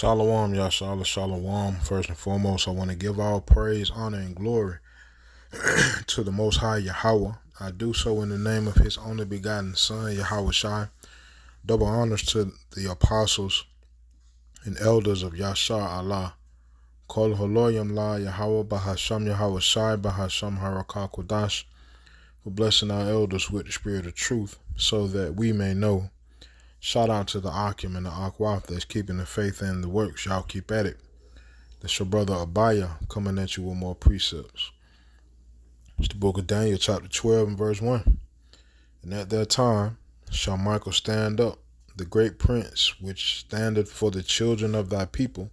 Shalom, Yashala, Shalom. First and foremost, I want to give all praise, honor, and glory to the Most High Yahweh. I do so in the name of His only begotten Son, Yahweh Shai. Double honors to the apostles and elders of Yashar Allah. Kol Holoyam La Yahweh Bahasham Yahweh Shai Bahasham Harakah Kodash, for blessing our elders with the spirit of truth, so that we may know. Shout out to the Akim and the Akwaf that's keeping the faith and the works. Y'all keep at it. That's your brother Abaya coming at you with more precepts. It's the book of Daniel, chapter 12 and verse 1. And at that time shall Michael stand up, the great prince, which standeth for the children of thy people.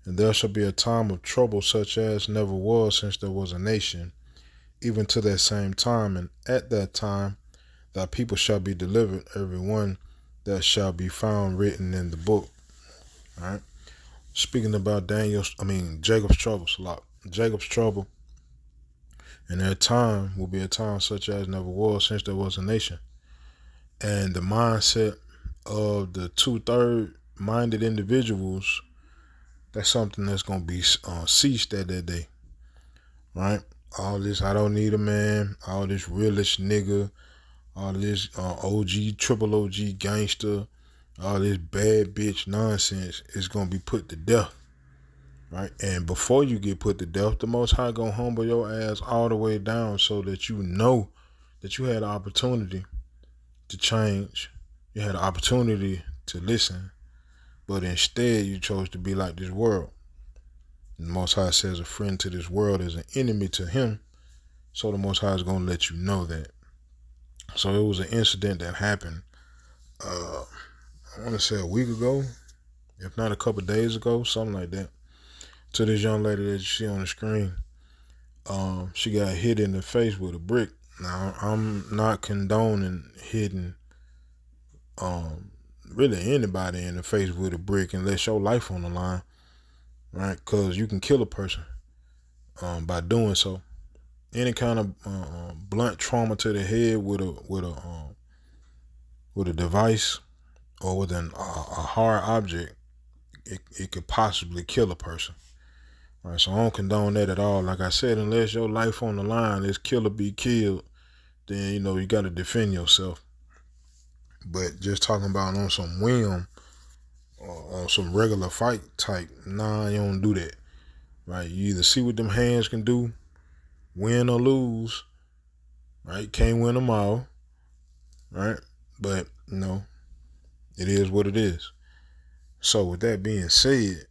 And there shall be a time of trouble such as never was since there was a nation, even to that same time. And at that time thy people shall be delivered, every one that shall be found written in the book. All right. Speaking about Jacob's trouble, Jacob's trouble. And their time will be a time such as never was since there was a nation. And the mindset of the 2/3 minded individuals, that's something that's going to be ceased at that day. Right? All this, I don't need a man, all this realist nigga, all this OG, triple OG gangster, all this bad bitch nonsense is going to be put to death. Right? And before you get put to death, the Most High going to humble your ass all the way down so that you know that you had an opportunity to change. You had an opportunity to listen. But instead, you chose to be like this world. And the Most High says a friend to this world is an enemy to him. So the Most High is going to let you know that. So it was an incident that happened, I want to say a week ago, if not a couple days ago, something like that, to this young lady that you see on the screen. She got hit in the face with a brick. Now, I'm not condoning hitting really anybody in the face with a brick unless your life on the line, right? Because you can kill a person by doing so. Any kind of blunt trauma to the head with a device or with a hard object, it could possibly kill a person. All right, so I don't condone that at all. Like I said, unless your life on the line is kill or be killed, then you got to defend yourself. But just talking about on some whim or on some regular fight type, nah, you don't do that. Right? You either see what them hands can do, win or lose, right? Can't win them all, right? But, it is what it is. So with that being said,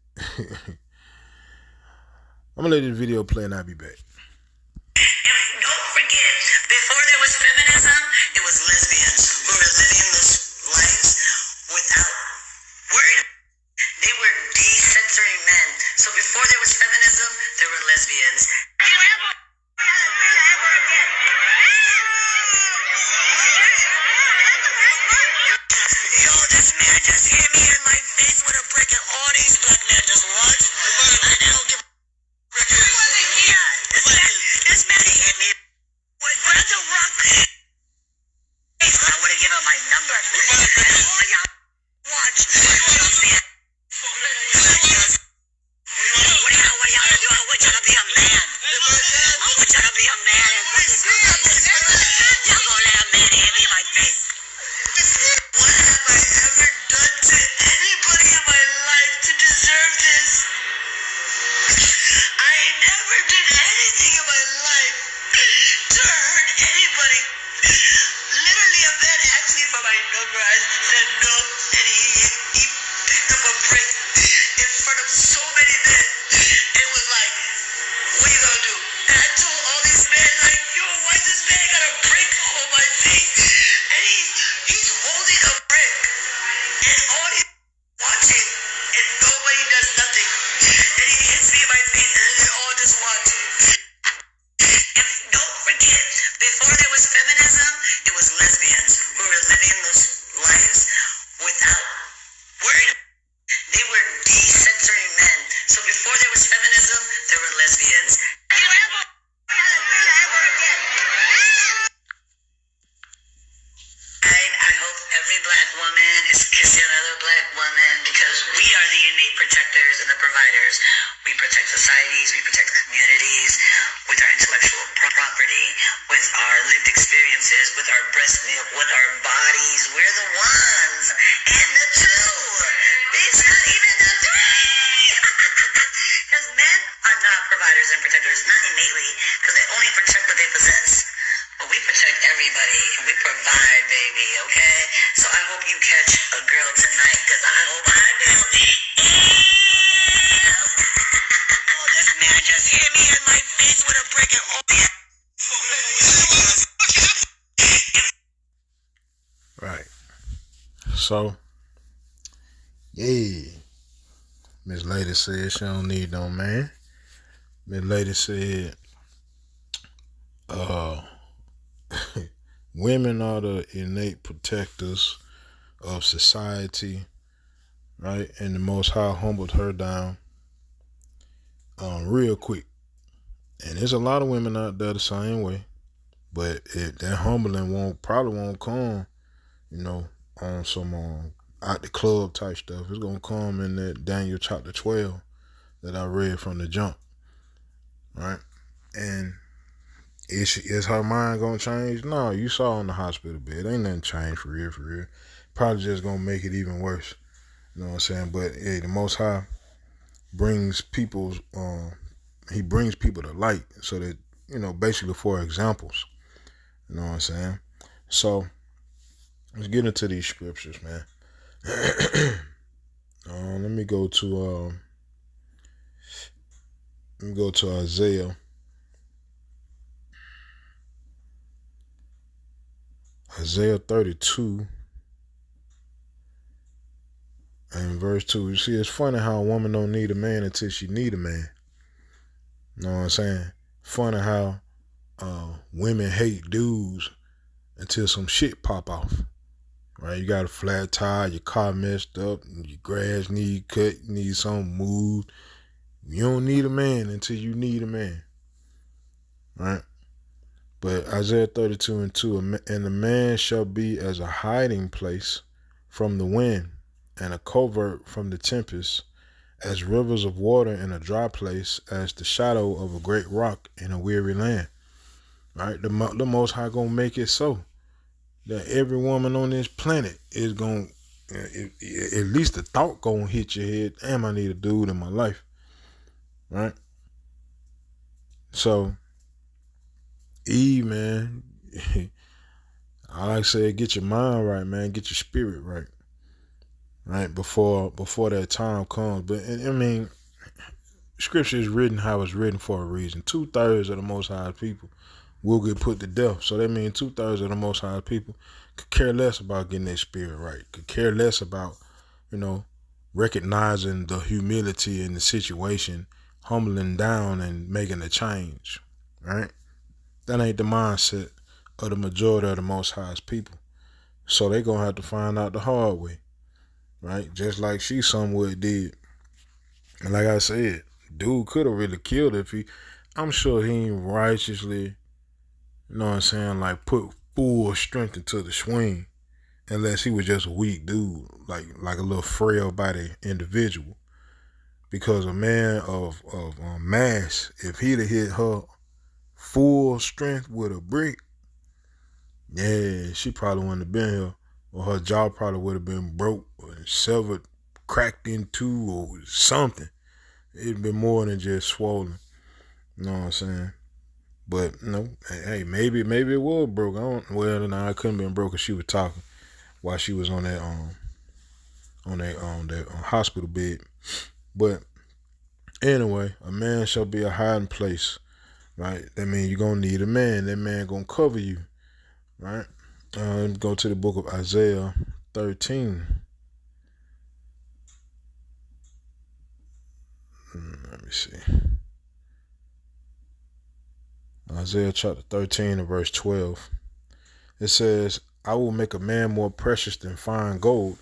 I'm going to let this video play and I'll be back. Don't forget, before there was feminism, it was lesbians who were living those lives without word. They were decensoring men. So before there was feminism, there were lesbians. Yo, this man just hit me in my face with a brick and all these black men just watch. And they don't give this man hit me with brother rock. I would have given my number. And all y'all watch. You'll see it. What do y'all do? I want y'all to be a man. I want y'all to be a man. Y'all gonna let a man hit me in my face. What have I ever done to anybody in my life to deserve this? I never did anything in my life to hurt anybody. Literally, a man asked me for my number. I said no, and he picked up a brick in front of so many men. It was like, what are you gonna do? And I told all these men, like, yo, why this man got a brick on my face? And he's holding a brick, and all these watching, and nobody does nothing. And he hits me in my face, and they all just watch. And don't forget, before there was feminism, it was lesbians who were living those lives others. We protect societies, we protect communities with our intellectual property, with our lived experiences, with our breast milk, with our bodies. We're the ones. And the two. It's not even the three. Because men are not providers and protectors, not innately, because they only protect what they possess. But we protect everybody, and we provide, baby, okay? So I hope you catch a girl tonight, because I hope I do. Oh, this man just hit me in my face with a brick and Right. So, yeah. Miss Lady said she don't need no man. Miss Lady said, women are the innate protectors of society, right? And the Most High humbled her down real quick. And there's a lot of women out there the same way, but that humbling probably won't come, on some out the club type stuff. It's gonna come in that Daniel chapter 12 that I read from the jump, right? And is her mind gonna change? No, you saw on the hospital bed. Ain't nothing changed for real, for real. Probably just gonna make it even worse. You know what I'm saying? But hey, the Most High brings he brings people to light so that, basically for examples. You know what I'm saying? So let's get into these scriptures, man. Let me go to Isaiah. Isaiah 32 and verse 2. You see, it's funny how a woman don't need a man until she need a man. You know what I'm saying? Funny how women hate dudes until some shit pop off. Right? You got a flat tire, your car messed up, your grass need cut, you need something moved. You don't need a man until you need a man. Right? But Isaiah 32 and 2, and the man shall be as a hiding place from the wind, and a covert from the tempest, as rivers of water in a dry place, as the shadow of a great rock in a weary land. Right? The Most High gonna make it so that every woman on this planet is gonna, at least the thought gonna hit your head, damn, I need a dude in my life. Right? So, Eve, man, I like to say, get your mind right, man, get your spirit right. Right? Before that time comes. But, I mean, scripture is written how it's written for a reason. 2/3 of the Most High people will get put to death. So that means 2/3 of the Most High people could care less about getting their spirit right. Could care less about, recognizing the humility in the situation, humbling down and making a change. Right? That ain't the mindset of the majority of the Most High's people. So they gonna have to find out the hard way. Right? Just like she somewhat did. And like I said, dude could have really killed her if I'm sure he ain't righteously, like put full strength into the swing, unless he was just a weak dude, like a little frail body individual. Because a man of mass, if he'd have hit her full strength with a brick, yeah, she probably wouldn't have been here, or her jaw probably would have been broke or severed, cracked in two, or something. It'd been more than just swollen. You know what I'm saying? But hey, maybe it was broke. It couldn't have been broke because she was talking while she was on that hospital bed. But anyway, a man shall be a hiding place, right? That means you're gonna need a man. That man gonna cover you, right? Let me go to the book of Isaiah 13. Let me see. Isaiah chapter 13 and verse 12. It says, I will make a man more precious than fine gold,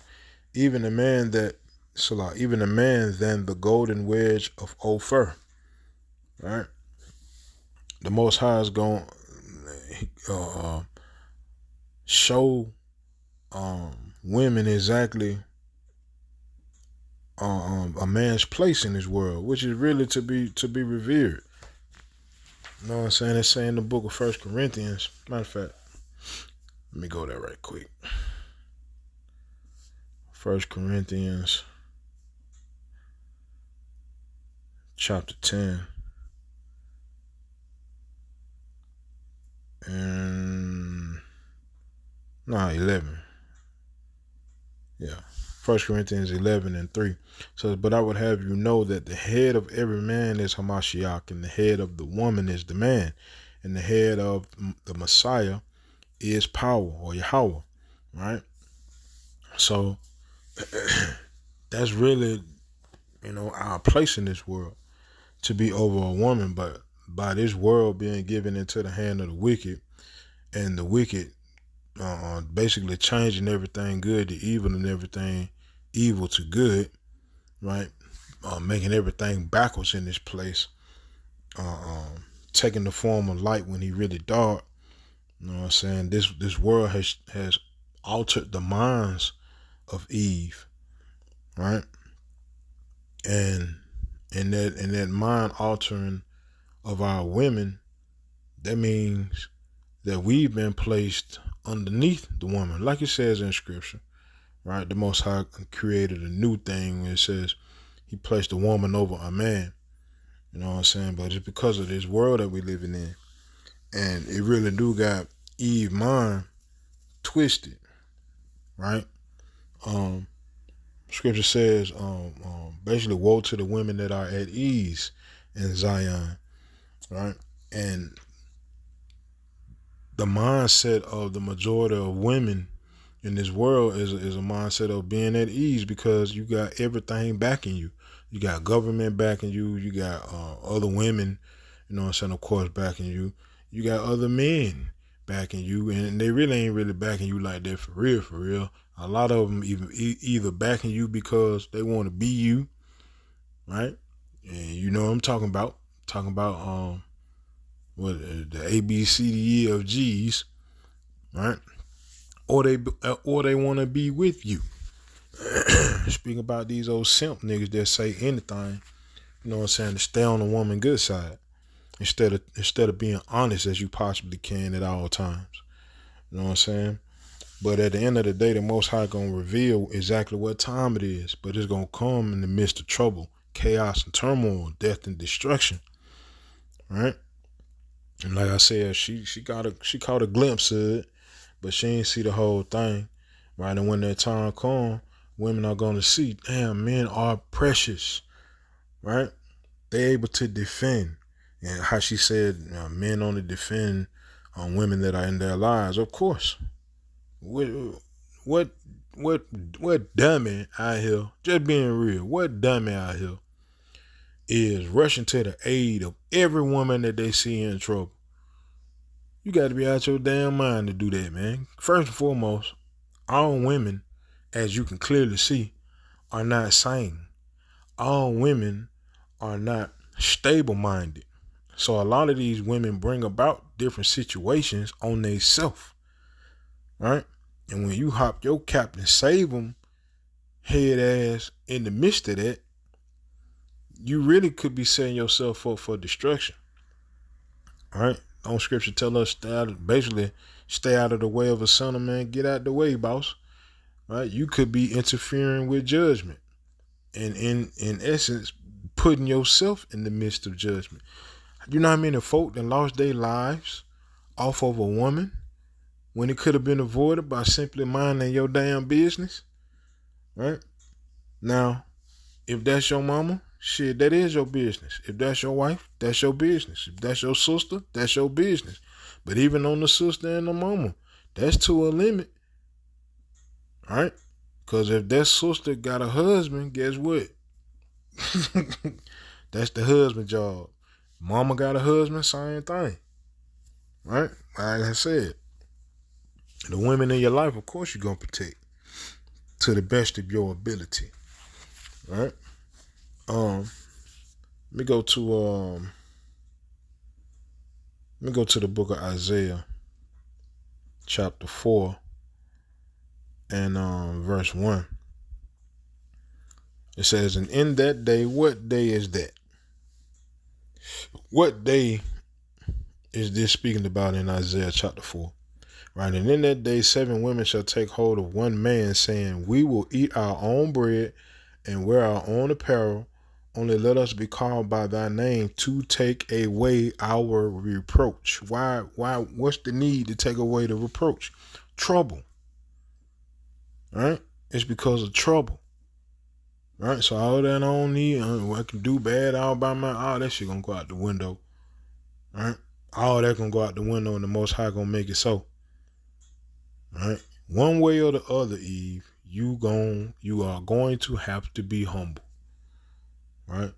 even a man than the golden wedge of Ophir. Right? The Most High is going to show women exactly a man's place in this world, which is really to be revered. You know what I'm saying? It's saying in the book of First Corinthians. Matter of fact, let me go there right quick. First Corinthians chapter 10. And 11. Yeah. 1 Corinthians 11:3 says, but I would have you know that the head of every man is Hamashiach, and the head of the woman is the man, and the head of the Messiah is power, or Yahweh, right? So that's really, our place in this world, to be over a woman. But by this world being given into the hand of the wicked, and the wicked basically changing everything good to evil and everything evil to good, right? Making everything backwards in this place, taking the form of light when he really dark. You know what I'm saying? This world has altered the minds of Eve, right? And in that mind altering of our women, that means that we've been placed underneath the woman, like it says in Scripture, right? The Most High created a new thing when it says he placed a woman over a man. You know what I'm saying? But it's because of this world that we living in. And it really do got Eve's mind twisted, right? Scripture says, basically, woe to the women that are at ease in Zion, right? And the mindset of the majority of women in this world is a mindset of being at ease, because you got everything backing you. You got government backing you. You got other women, you know what I'm saying, of course, backing you. You got other men backing you, and they really ain't really backing you like that for real, for real. A lot of them either backing you because they want to be you, right? And you know what I'm talking about. What the A, B, C, D, E, F, G's, right? Or they want to be with you. Speaking about these old simp niggas that say anything, you know what I'm saying, to stay on the woman good side, instead of being honest as you possibly can at all times. You know what I'm saying? But at the end of the day, the Most High gonna reveal exactly what time it is. But it's gonna come in the midst of trouble, chaos, and turmoil, death and destruction, right? And like I said, she caught a glimpse of it, but she ain't see the whole thing, right? And when that time comes, women are gonna see, damn, men are precious, right? They able to defend, and how she said, men only defend on women that are in their lives. Of course, what dummy out here? Just being real, what dummy out here is rushing to the aid of every woman that they see in trouble? You got to be out your damn mind to do that, man. First and foremost, all women, as you can clearly see, are not sane. All women are not stable-minded. So a lot of these women bring about different situations on they self, right? And when you hop your cap and save them, head ass in the midst of that, you really could be setting yourself up for destruction, right? On Scripture tell us basically stay out of the way of a son of man, get out the way, boss, right? You could be interfering with judgment, and in essence, putting yourself in the midst of judgment. You know how many folk that lost their lives off of a woman when it could have been avoided by simply minding your damn business, right? Now, if that's your mama, shit, that is your business. If that's your wife, that's your business. If that's your sister, that's your business. But even on the sister and the mama, that's to a limit, right? Because if that sister got a husband, guess what? That's the husband job. Mama got a husband, same thing, right? Like I said, the women in your life, of course, you're going to protect to the best of your ability, right? Let me go to the book of Isaiah, chapter 4, and verse 1. It says, and in that day, what day is that? What day is this speaking about in Isaiah chapter 4? Right, and in that day 7 women shall take hold of one man, saying, we will eat our own bread and wear our own apparel. Only let us be called by thy name to take away our reproach. Why? What's the need to take away the reproach? Trouble. Right? It's because of trouble. Right? So all that I don't need, I can do bad all by all that shit gonna go out the window. Right? All that gonna go out the window, and the Most High gonna make it so. Right? One way or the other, Eve, you are going to have to be humble. Right?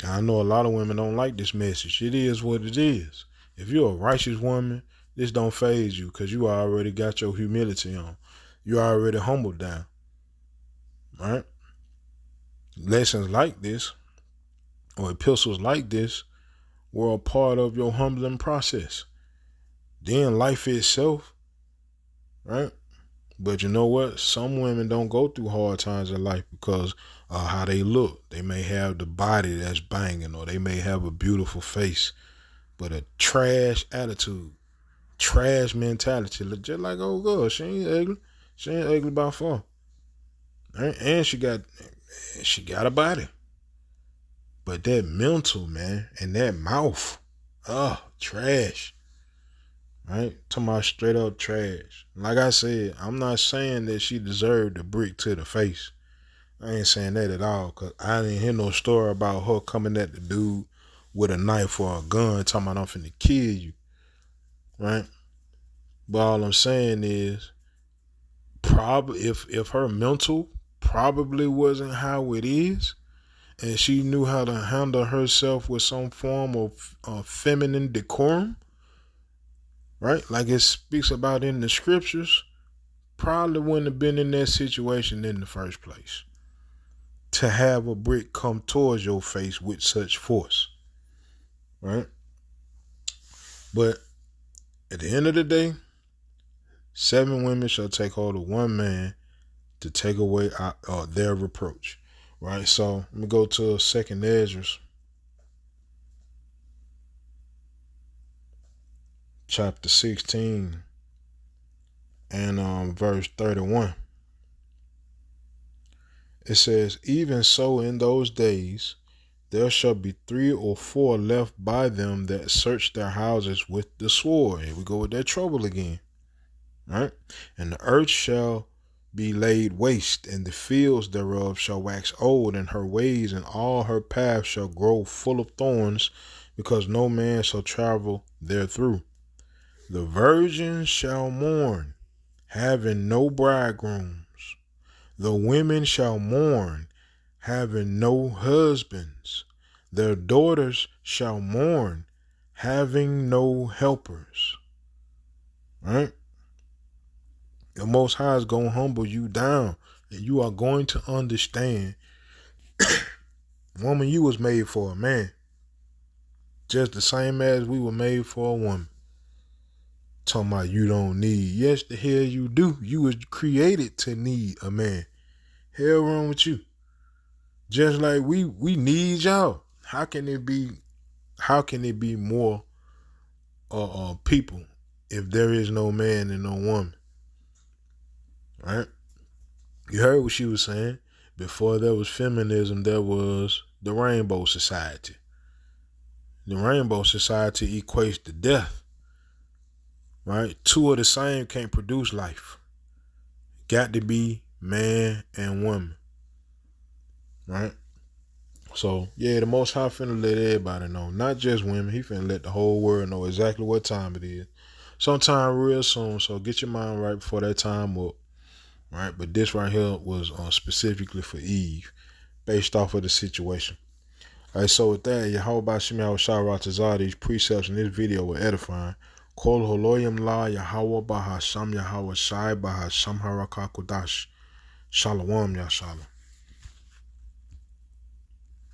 I know a lot of women don't like this message. It is what it is. If you're a righteous woman, this don't faze you because you already got your humility on. You already humbled down. Right? Lessons like this or epistles like this were a part of your humbling process. Then life itself, right? But you know what? Some women don't go through hard times in life because of how they look. They may have the body that's banging, or they may have a beautiful face, but a trash attitude, trash mentality. Just like old girl, she ain't ugly. She ain't ugly by far. Right? And she got a body. But that mental, man, and that mouth, trash. Right? Talking about straight up trash. Like I said, I'm not saying that she deserved a brick to the face. I ain't saying that at all, because I didn't hear no story about her coming at the dude with a knife or a gun talking about I'm finna kill you. Right? But all I'm saying is, probably if her mental probably wasn't how it is, and she knew how to handle herself with some form of feminine decorum, right? Like it speaks about in the scriptures, probably wouldn't have been in that situation in the first place. To have a brick come towards your face with such force, right? But at the end of the day, 7 women shall take hold of one man to take away their reproach, right? So let me go to 2nd Ezra, chapter 16 and verse 31. It says, even so in those days there shall be 3 or 4 left by them that search their houses with the sword. Here we go with that trouble again. Right? And the earth shall be laid waste, and the fields thereof shall wax old, and her ways and all her paths shall grow full of thorns, because no man shall travel therethrough. The virgins shall mourn, having no bridegrooms. The women shall mourn, having no husbands. Their daughters shall mourn, having no helpers. Right? The Most High is going to humble you down, and you are going to understand, woman, you was made for a man, just the same as we were made for a woman. Talking about you don't need. Yes, the hell you do. You was created to need a man. Hell wrong with you. Just like we need y'all. How can it be more people if there is no man and no woman? Right? You heard what she was saying. Before there was feminism, there was the Rainbow Society. The Rainbow Society equates to death. Right? 2 of the same can't produce life. Got to be man and woman. Right? So, yeah, the Most High finna let everybody know. Not just women. He finna let the whole world know exactly what time it is. Sometime real soon. So get your mind right before that time up. Right? But this right here was specifically for Eve, based off of the situation. Alright, so with that, Yahweh Shem Yahweh these precepts in this video were edifying. Kol holoyim la Yahweh Bahasham Yahweh Shai Bahasham Harakakudash. Shalom, Yah Shalom.